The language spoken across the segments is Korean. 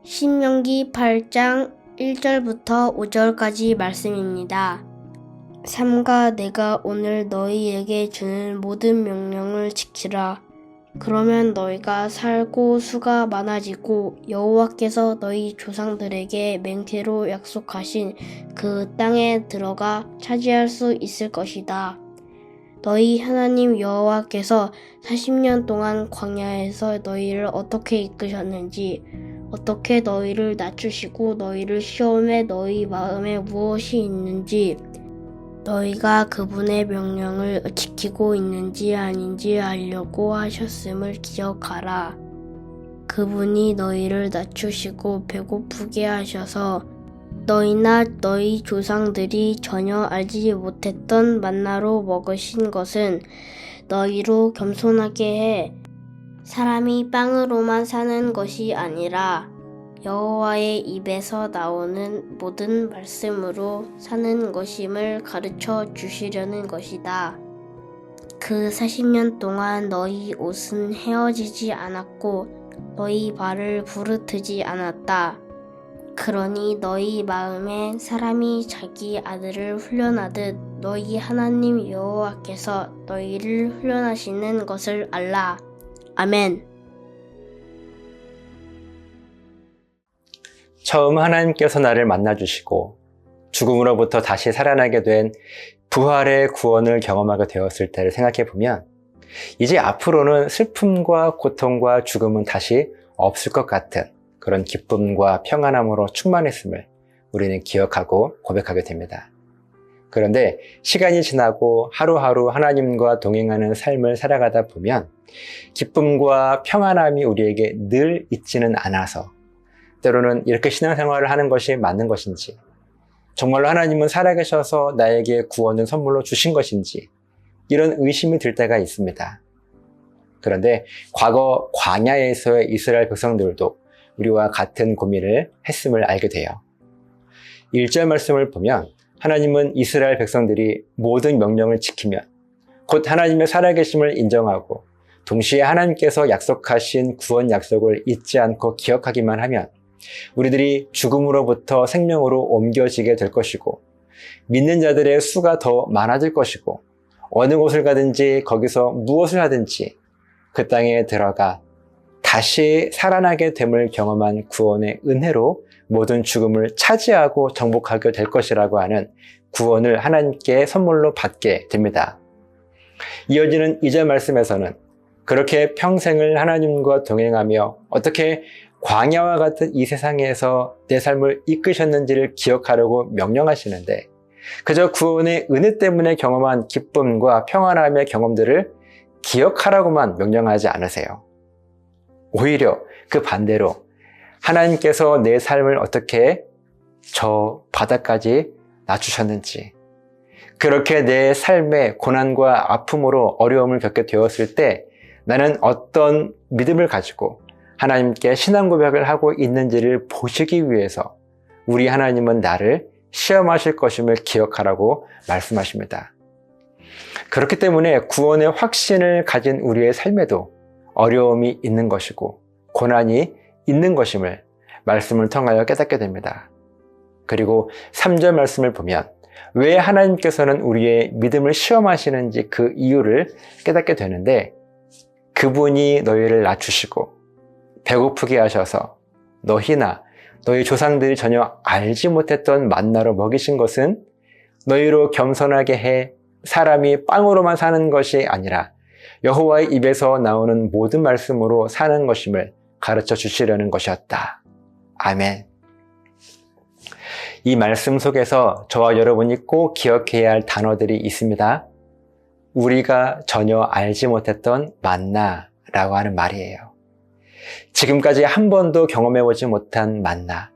신명기 8장 1절부터 5절까지 말씀입니다. 삼가 내가 오늘 너희에게 주는 모든 명령을 지키라. 그러면 너희가 살고 수가 많아지고 여호와께서 너희 조상들에게 맹세로 약속하신 그 땅에 들어가 차지할 수 있을 것이다. 너희 하나님 여호와께서 40년 동안 광야에서 너희를 어떻게 이끄셨는지, 어떻게 너희를 낮추시고 너희를 시험해 너희 마음에 무엇이 있는지, 너희가 그분의 명령을 지키고 있는지 아닌지 알려고 하셨음을 기억하라. 그분이 너희를 낮추시고 배고프게 하셔서 너희나 너희 조상들이 전혀 알지 못했던 만나로 먹으신 것은 너희로 겸손하게 해 사람이 빵으로만 사는 것이 아니라 여호와의 입에서 나오는 모든 말씀으로 사는 것임을 가르쳐 주시려는 것이다. 그 40년 동안 너희 옷은 헤어지지 않았고 너희 발을 부르트지 않았다. 그러니 너희 마음에 사람이 자기 아들을 훈련하듯 너희 하나님 여호와께서 너희를 훈련하시는 것을 알라. 아멘. 처음 하나님께서 나를 만나주시고 죽음으로부터 다시 살아나게 된 부활의 구원을 경험하게 되었을 때를 생각해보면 이제 앞으로는 슬픔과 고통과 죽음은 다시 없을 것 같은 그런 기쁨과 평안함으로 충만했음을 우리는 기억하고 고백하게 됩니다. 그런데 시간이 지나고 하루하루 하나님과 동행하는 삶을 살아가다 보면 기쁨과 평안함이 우리에게 늘 있지는 않아서 때로는 이렇게 신앙생활을 하는 것이 맞는 것인지, 정말로 하나님은 살아계셔서 나에게 구원을 선물로 주신 것인지 이런 의심이 들 때가 있습니다. 그런데 과거 광야에서의 이스라엘 백성들도 우리와 같은 고민을 했음을 알게 돼요. 1절 말씀을 보면 하나님은 이스라엘 백성들이 모든 명령을 지키면 곧 하나님의 살아계심을 인정하고 동시에 하나님께서 약속하신 구원 약속을 잊지 않고 기억하기만 하면 우리들이 죽음으로부터 생명으로 옮겨지게 될 것이고 믿는 자들의 수가 더 많아질 것이고 어느 곳을 가든지 거기서 무엇을 하든지 그 땅에 들어가 다시 살아나게 됨을 경험한 구원의 은혜로 모든 죽음을 차지하고 정복하게 될 것이라고 하는 구원을 하나님께 선물로 받게 됩니다. 이어지는 2절 말씀에서는 그렇게 평생을 하나님과 동행하며 어떻게 광야와 같은 이 세상에서 내 삶을 이끄셨는지를 기억하려고 명령하시는데 그저 구원의 은혜 때문에 경험한 기쁨과 평안함의 경험들을 기억하라고만 명령하지 않으세요. 오히려 그 반대로 하나님께서 내 삶을 어떻게 저 바닥까지 낮추셨는지, 그렇게 내 삶의 고난과 아픔으로 어려움을 겪게 되었을 때 나는 어떤 믿음을 가지고 하나님께 신앙 고백을 하고 있는지를 보시기 위해서 우리 하나님은 나를 시험하실 것임을 기억하라고 말씀하십니다. 그렇기 때문에 구원의 확신을 가진 우리의 삶에도 어려움이 있는 것이고 고난이 있는 것임을 말씀을 통하여 깨닫게 됩니다. 그리고 3절 말씀을 보면 왜 하나님께서는 우리의 믿음을 시험하시는지 그 이유를 깨닫게 되는데 그분이 너희를 낮추시고 배고프게 하셔서 너희나 너희 조상들이 전혀 알지 못했던 만나로 먹이신 것은 너희로 겸손하게 해 사람이 빵으로만 사는 것이 아니라 여호와의 입에서 나오는 모든 말씀으로 사는 것임을 가르쳐 주시려는 것이었다. 아멘. 이 말씀 속에서 저와 여러분이 꼭 기억해야 할 단어들이 있습니다. 우리가 전혀 알지 못했던 만나라고 하는 말이에요. 지금까지 한 번도 경험해보지 못한 만나.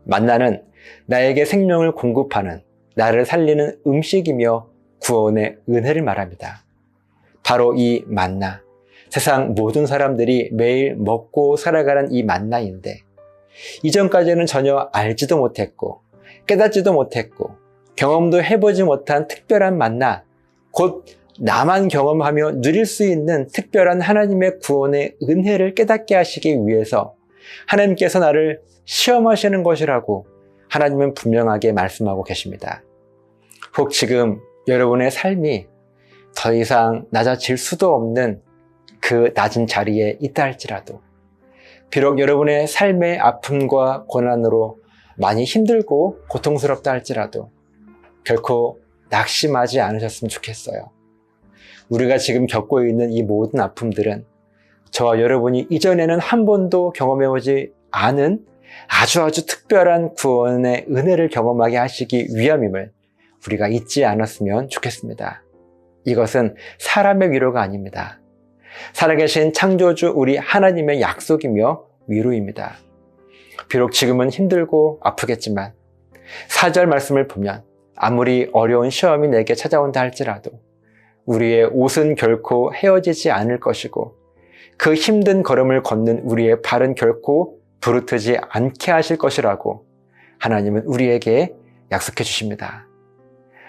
만나는 나에게 생명을 공급하는, 나를 살리는 음식이며 구원의 은혜를 말합니다. 바로 이 만나, 세상 모든 사람들이 매일 먹고 살아가는 이 만나인데 이전까지는 전혀 알지도 못했고 깨닫지도 못했고 경험도 해보지 못한 특별한 만나, 곧 나만 경험하며 누릴 수 있는 특별한 하나님의 구원의 은혜를 깨닫게 하시기 위해서 하나님께서 나를 시험하시는 것이라고 하나님은 분명하게 말씀하고 계십니다. 혹 지금 여러분의 삶이 더 이상 낮아질 수도 없는 그 낮은 자리에 있다 할지라도, 비록 여러분의 삶의 아픔과 고난으로 많이 힘들고 고통스럽다 할지라도 결코 낙심하지 않으셨으면 좋겠어요. 우리가 지금 겪고 있는 이 모든 아픔들은 저와 여러분이 이전에는 한 번도 경험해보지 않은 아주 특별한 구원의 은혜를 경험하게 하시기 위함임을 우리가 잊지 않았으면 좋겠습니다. 이것은 사람의 위로가 아닙니다. 살아계신 창조주 우리 하나님의 약속이며 위로입니다. 비록 지금은 힘들고 아프겠지만 4절 말씀을 보면 아무리 어려운 시험이 내게 찾아온다 할지라도 우리의 옷은 결코 헤어지지 않을 것이고 그 힘든 걸음을 걷는 우리의 발은 결코 부르트지 않게 하실 것이라고 하나님은 우리에게 약속해 주십니다.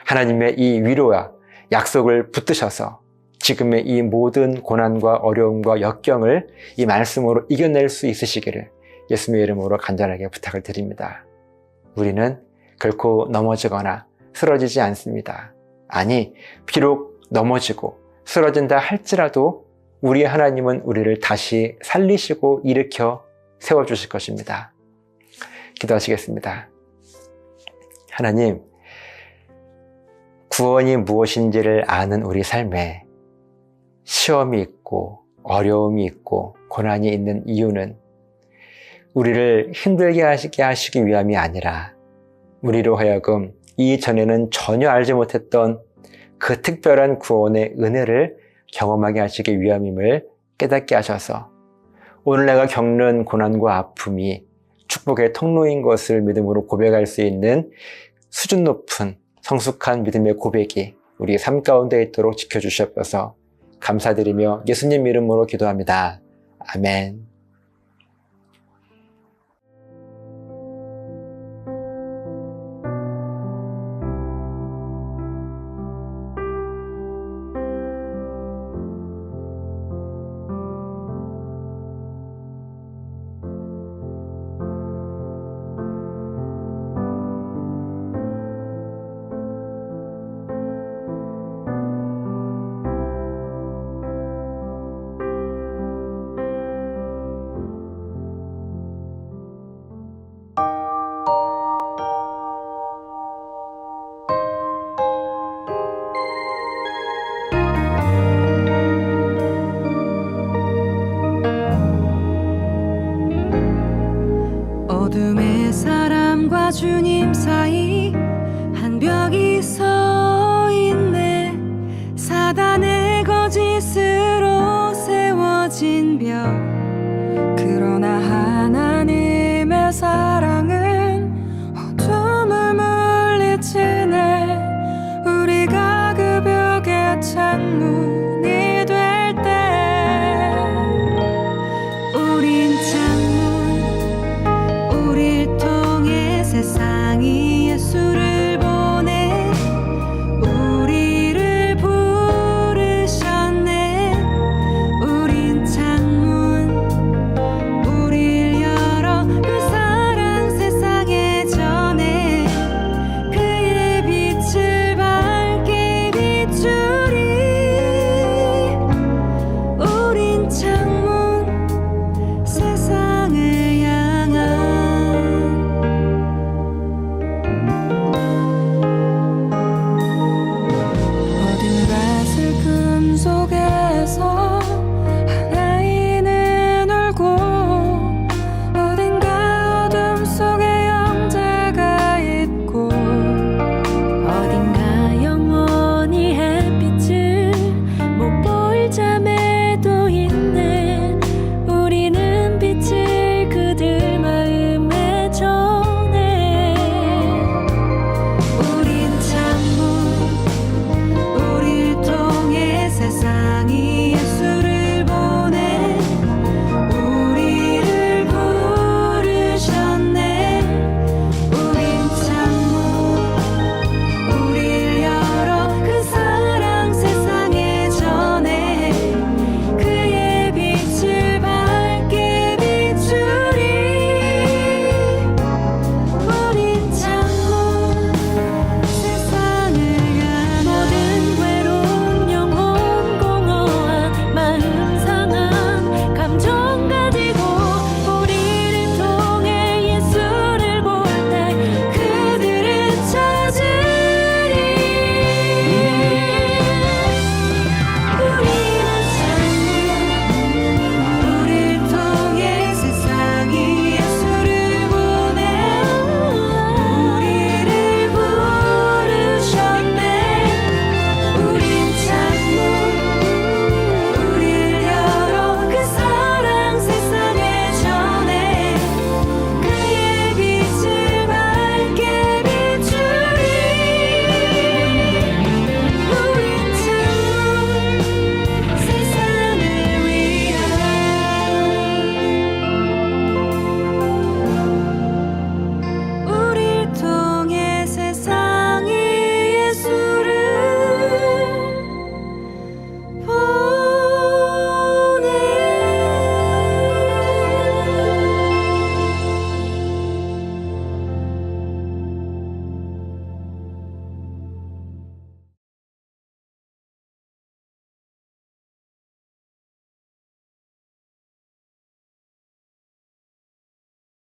하나님의 이 위로와 약속을 붙드셔서 지금의 이 모든 고난과 어려움과 역경을 이 말씀으로 이겨낼 수 있으시기를 예수님의 이름으로 간절하게 부탁을 드립니다. 우리는 결코 넘어지거나 쓰러지지 않습니다. 아니, 비록 넘어지고 쓰러진다 할지라도 우리 하나님은 우리를 다시 살리시고 일으켜 세워주실 것입니다. 기도하시겠습니다. 하나님, 구원이 무엇인지를 아는 우리 삶에 시험이 있고 어려움이 있고 고난이 있는 이유는 우리를 힘들게 하시기 위함이 아니라 우리로 하여금 이전에는 전혀 알지 못했던 그 특별한 구원의 은혜를 경험하게 하시기 위함임을 깨닫게 하셔서 오늘 내가 겪는 고난과 아픔이 축복의 통로인 것을 믿음으로 고백할 수 있는 수준 높은 성숙한 믿음의 고백이 우리 삶 가운데 있도록 지켜주시옵소서. 감사드리며 예수님 이름으로 기도합니다. 아멘. 어둠의 사람과 주님 사이 한 벽이 서 있네. 사단의 거짓으로 세워진 벽. 그러나 하나님의 사랑